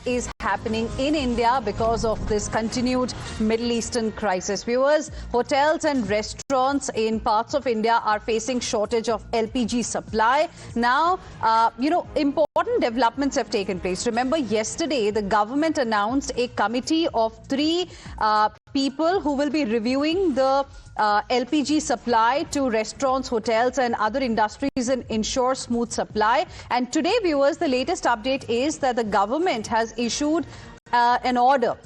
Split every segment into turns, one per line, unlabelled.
is happening in India because of this continued Middle Eastern crisis. Viewers, hotels and restaurants in parts of India are facing shortage of LPG supply. Now, important developments have taken place. Remember, yesterday, the government announced a committee of three people who will be reviewing the LPG supply to restaurants, hotels and other industries and ensure smooth supply. And today, viewers, the latest update is that the government has issued an order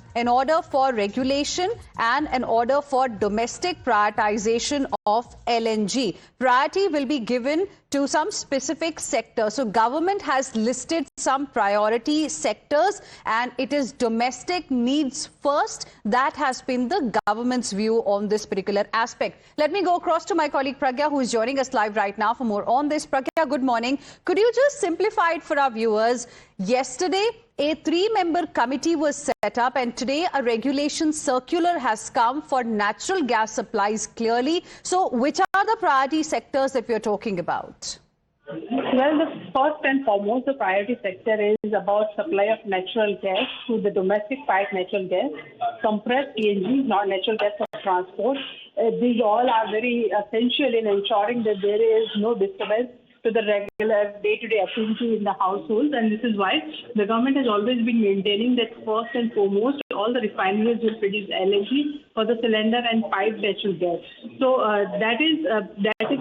for regulation and an order for domestic prioritization of LNG. Priority will be given to some specific sectors. So government has listed some priority sectors and it is domestic needs first. That has been the government's view on this particular aspect. Let me go across to my colleague Pragya, who is joining us live right now for more on this. Pragya, good morning. Could you just simplify it for our viewers? Yesterday, a three-member committee was set up and today a regulation circular has come for natural gas supplies clearly. So which are the priority sectors that we are talking about?
Well, the first and foremost, the priority sector is about supply of natural gas to the domestic pipe natural gas, compressed CNG, not natural gas for transport. These all are very essential in ensuring that there is no disturbance to the regular day-to-day activity in the households, and this is why the government has always been maintaining that first and foremost all the refineries will produce LNG for the cylinder and pipe natural gas. So that is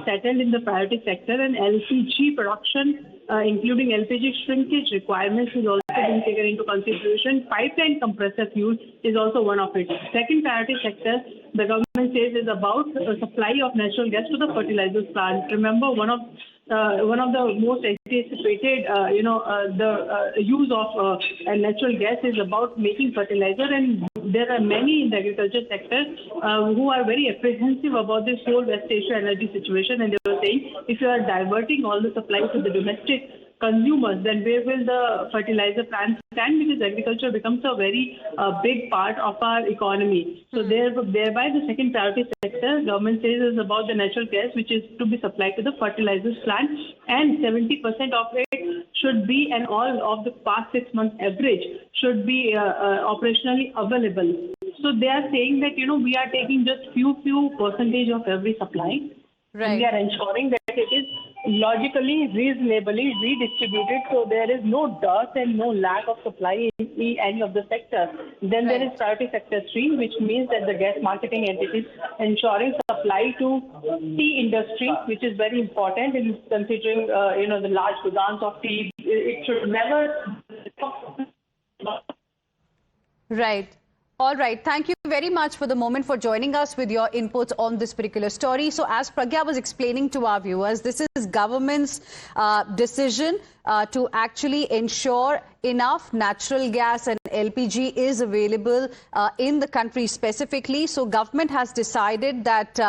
settled in the priority sector, and LPG production, including LPG shrinkage requirements, is also being taken into consideration. Pipeline compressor fuel is also one of it. Second priority sector, the government says, is about supply of natural gas to the fertilizers plant. Remember, one of the most anticipated, the use of natural gas is about making fertilizer, and there are many in the agriculture sector who are very apprehensive about this whole West Asia energy situation, and they were saying, if you are diverting all the supply to the domestic consumers, then where will the fertilizer plants stand? Because agriculture becomes a very big part of our economy. So thereby the second priority sector, government says, is about the natural gas, which is to be supplied to the fertilizers plant, and 70% of it should be, and all of the past 6 months average should be operationally available. So they are saying that, we are taking just few percentage of every supply. Right. We are ensuring that it is logically, reasonably redistributed, so there is no dearth and no lack of supply in any of the sectors. Then there is priority sector 3, which means that the gas marketing entities ensuring supply to tea industry, which is very important in considering the large gudans of tea. It should never.
Right. All right. Thank you very much for the moment for joining us with your inputs on this particular story. So as Pragya was explaining to our viewers, this is government's decision to actually ensure enough natural gas and LPG is available in the country specifically. So government has decided that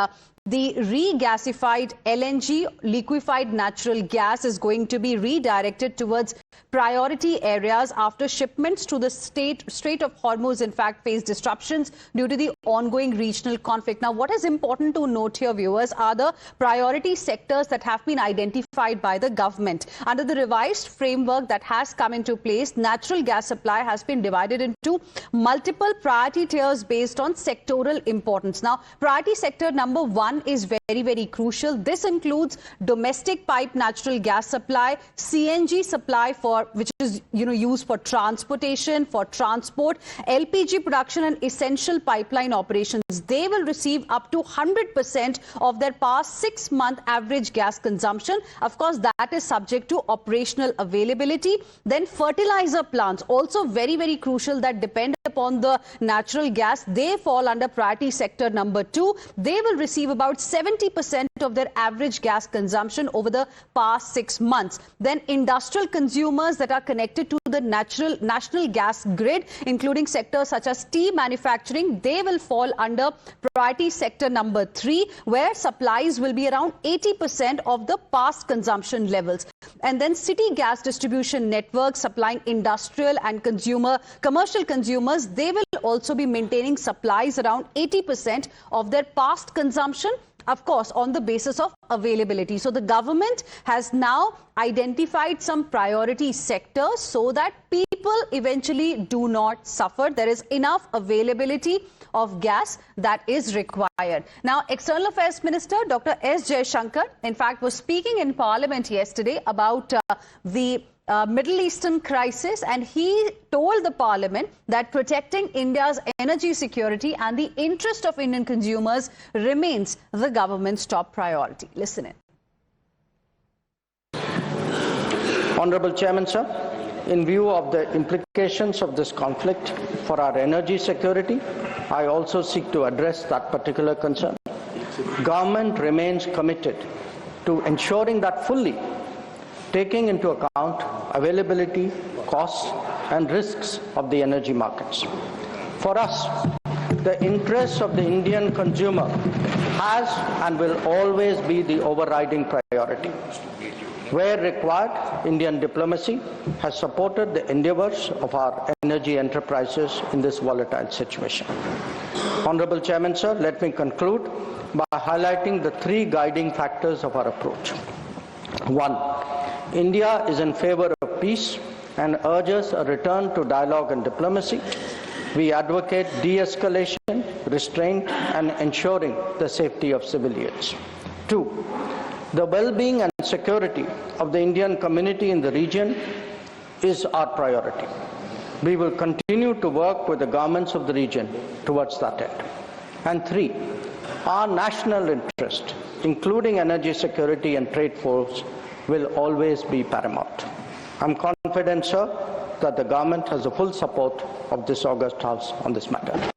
the regasified LNG, liquefied natural gas, is going to be redirected towards priority areas after shipments to the Strait of Hormuz, in fact, face disruptions due to the ongoing regional conflict. Now, what is important to note here, viewers, are the priority sectors that have been identified by the government. Under the revised framework that has come into place, natural gas supply has been divided into multiple priority tiers based on sectoral importance. Now, priority sector number 1 is very, very crucial. This includes domestic pipe natural gas supply, CNG supply which is used for transportation, for transport, LPG production and essential pipeline operations. They will receive up to 100% of their past 6-month average gas consumption. Of course, that is subject to operational availability. Then fertilizer plants, also very, very crucial, that depend upon the natural gas. They fall under priority sector number 2. They will receive about 70% of their average gas consumption over the past 6 months. Then industrial consumers that are connected to the national gas grid, including sectors such as tea manufacturing, they will fall under priority sector number 3, where supplies will be around 80% of the past consumption levels. And then city gas distribution networks supplying industrial and commercial consumers, they will also be maintaining supplies around 80% of their past consumption. of course, on the basis of availability. So the government has now identified some priority sectors so that people eventually do not suffer. There is enough availability of gas that is required. Now, External Affairs Minister Dr. S. Jaishankar, in fact, was speaking in Parliament yesterday about the Middle Eastern crisis, and he told the Parliament that protecting India's energy security and the interest of Indian consumers remains the government's top priority. Listen in.
Honourable Chairman, sir, in view of the implications of this conflict for our energy security, I also seek to address that particular concern. Government remains committed to ensuring that fully taking into account availability, costs and risks of the energy markets. For us, the interests of the Indian consumer has and will always be the overriding priority. Where required, Indian diplomacy has supported the endeavours of our energy enterprises in this volatile situation. Honourable Chairman, sir, let me conclude by highlighting the three guiding factors of our approach. 1. India is in favour of peace and urges a return to dialogue and diplomacy. We advocate de-escalation, restraint and ensuring the safety of civilians. 2. The well-being and security of the Indian community in the region is our priority. We will continue to work with the governments of the region towards that end. And 3. Our national interest, including energy security and trade flows, will always be paramount. I am confident, sir, that the government has the full support of this august House on this matter.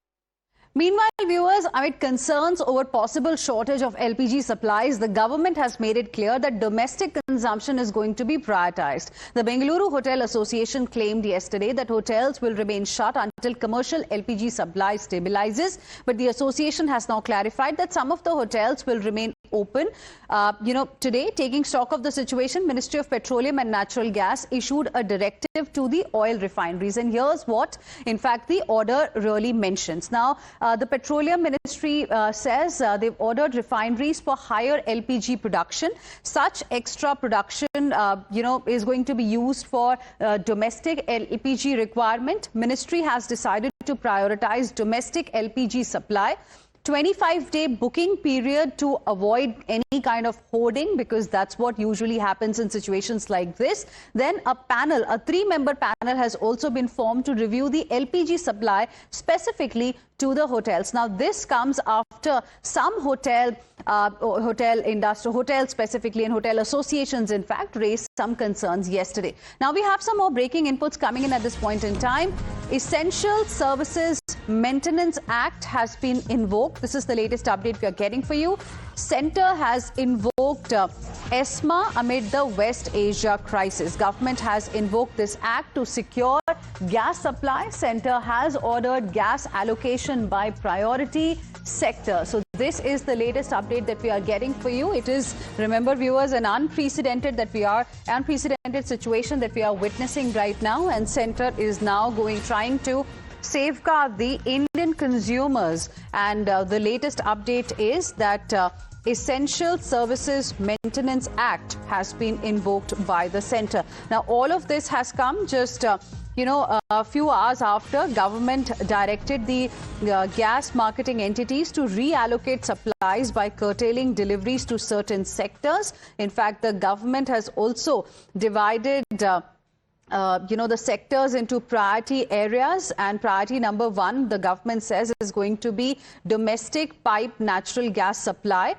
Meanwhile, viewers, amid concerns over possible shortage of LPG supplies, the government has made it clear that domestic consumption is going to be prioritized. The Bengaluru Hotel Association claimed yesterday that hotels will remain shut until commercial LPG supply stabilizes. But the association has now clarified that some of the hotels will remain open. Today, taking stock of the situation, Ministry of Petroleum and Natural Gas issued a directive to the oil refineries. And here's what, in fact, the order really mentions. Now, the Petroleum Ministry says they've ordered refineries for higher LPG production. Such extra production, is going to be used for domestic LPG requirement. Ministry has decided to prioritize domestic LPG supply. 25-day booking period to avoid any kind of hoarding, because that's what usually happens in situations like this. Then a panel, a 3-member panel has also been formed to review the LPG supply specifically to the hotels. Now, this comes after some hotel industry, hotels specifically and hotel associations, in fact, raised some concerns yesterday. Now, we have some more breaking inputs coming in at this point in time. Essential Services Maintenance Act has been invoked. This is the latest update we are getting for you. Centre has invoked ESMA amid the West Asia crisis. Government has invoked this act to secure gas supply. Centre has ordered gas allocation by priority sector. So this is the latest update that we are getting for you. It is, remember viewers, an unprecedented situation that we are witnessing right now, and Centre is now trying to safeguard the Indian consumers. And the latest update is that Essential Services Maintenance Act has been invoked by the Centre. Now, all of this has come just a few hours after government directed the gas marketing entities to reallocate supplies by curtailing deliveries to certain sectors. In fact, the government has also divided the sectors into priority areas, and priority number 1, the government says, is going to be domestic pipe natural gas supply,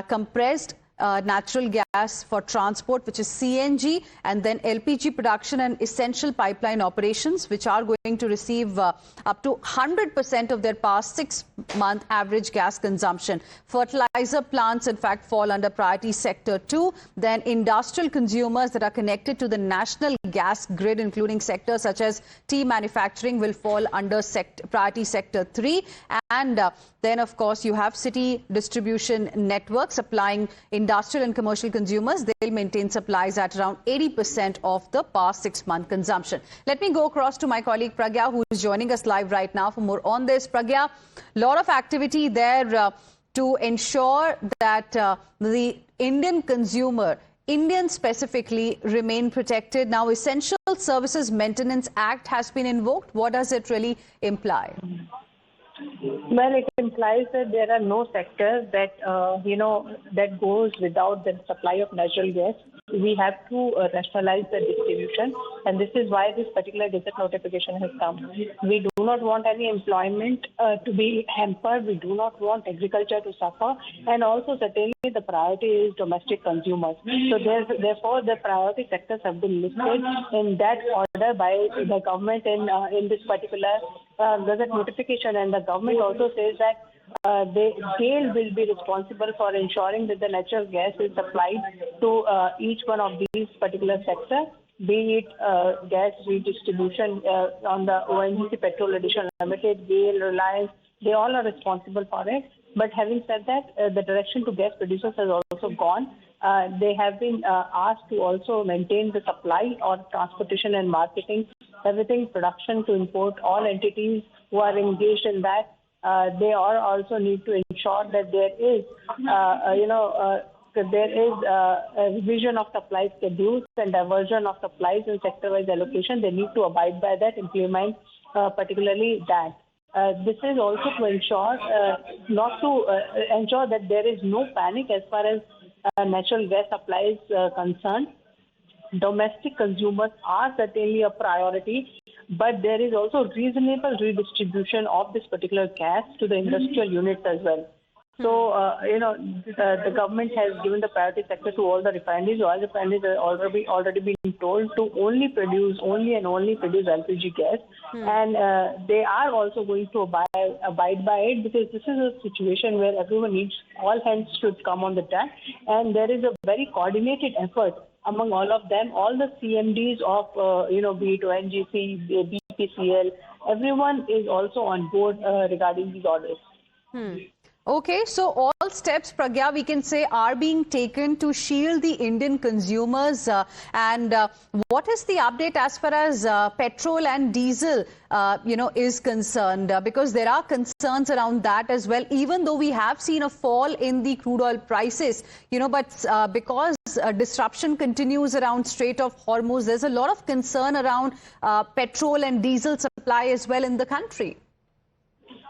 compressed natural gas for transport, which is CNG, and then LPG production and essential pipeline operations, which are going to receive up to 100% of their past 6-month average gas consumption. Fertilizer plants, in fact, fall under priority sector 2. Then industrial consumers that are connected to the national gas grid, including sectors such as tea manufacturing, will fall under priority sector 3. And then, of course, you have city distribution network supplying industrial and commercial consumers. They'll maintain supplies at around 80% of the past 6-month consumption. Let me go across to my colleague Pragya, who is joining us live right now for more on this. Pragya, a lot of activity there. to ensure that the Indian consumer, Indians specifically, remain protected. Now, Essential Services Maintenance Act has been invoked. What does it really imply?
Well, it implies that there are no sectors that, that goes without the supply of natural gas. We have to rationalize the distribution, and this is why this particular gazette notification has come. We do not want any employment to be hampered. We do not want agriculture to suffer, and also certainly the priority is domestic consumers. So therefore, the priority sectors have been listed in that order by the government in this particular gazette notification, and the government also says that GAIL will be responsible for ensuring that the natural gas is supplied to each one of these particular sectors, be it gas redistribution on the ONGC Petrol Addition Limited, GAIL, Reliance. They all are responsible for it. But having said that, the direction to gas producers has also gone. They have been asked to also maintain the supply or transportation and marketing, everything, production to import, all entities who are engaged in that. They all also need to ensure that there is, a revision of supply schedules and diversion of supplies and sector-wise allocation. They need to abide by that, implement particularly that. This is also to ensure, ensure that there is no panic as far as natural gas supply is concerned. Domestic consumers are certainly a priority, but there is also reasonable redistribution of this particular gas to the industrial units as well. So, the government has given the priority sector to all the refineries. All refineries are already been told to only and only produce LPG gas. And they are also going to abide by it, because this is a situation where everyone needs, all hands should come on the track. And there is a very coordinated effort among all of them, all the CMDs of, be it ONGC, BPCL, everyone is also on board regarding these orders.
Okay, so all steps, Pragya, we can say, are being taken to shield the Indian consumers. What is the update as far as petrol and diesel, is concerned? Because there are concerns around that as well, even though we have seen a fall in the crude oil prices, but because disruption continues around Strait of Hormuz, there's a lot of concern around petrol and diesel supply as well in the country.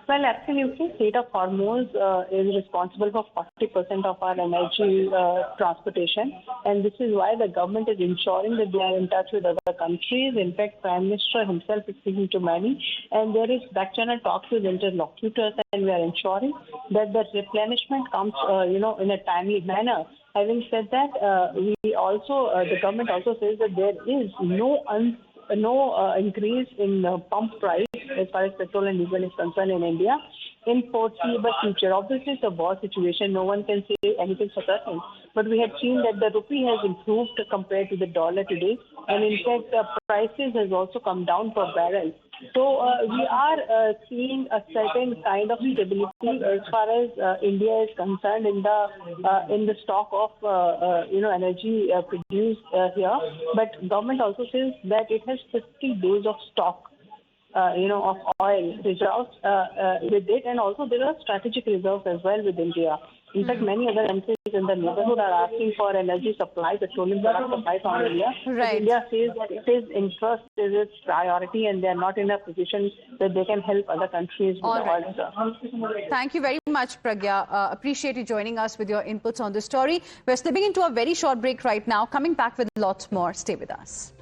Well, absolutely. Strait of Hormuz is responsible for 40% of our energy transportation, and this is why the government is ensuring that they are in touch with other countries. In fact, Prime Minister himself is speaking to many, and there is back-channel talks with interlocutors, and we are ensuring that the replenishment comes, in a timely manner. Having said that, the government also says that there is no increase in pump price as far as petrol and diesel is concerned in India in foreseeable future. Obviously, it's a war situation. No one can say anything for certain. But we have seen that the rupee has improved compared to the dollar today. And in fact, the prices has also come down per barrel. So we are seeing a certain kind of stability as far as India is concerned in the stock of energy produced here. But government also says that it has 50 days of stock, of oil reserves with it, and also there are strategic reserves as well with India. In fact, many other countries in the neighborhood are asking for energy supply, petroleum product supply from India.
Right.
India says that its interest is its priority, and they are not in a position that they can help other countries with the oil reserve.
Thank you very much, Pragya. Appreciate you joining us with your inputs on this story. We're slipping into a very short break right now. Coming back with lots more. Stay with us.